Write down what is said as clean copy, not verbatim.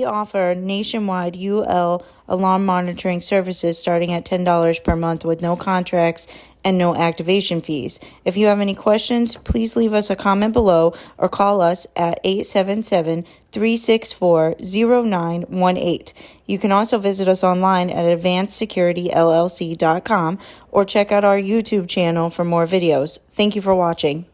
We offer nationwide UL alarm monitoring services starting at $10 per month with no contracts and no activation fees. If you have any questions, please leave us a comment below or call us at 877-364-0918. You can also visit us online at advancedsecurityllc.com or check out our YouTube channel for more videos. Thank you for watching.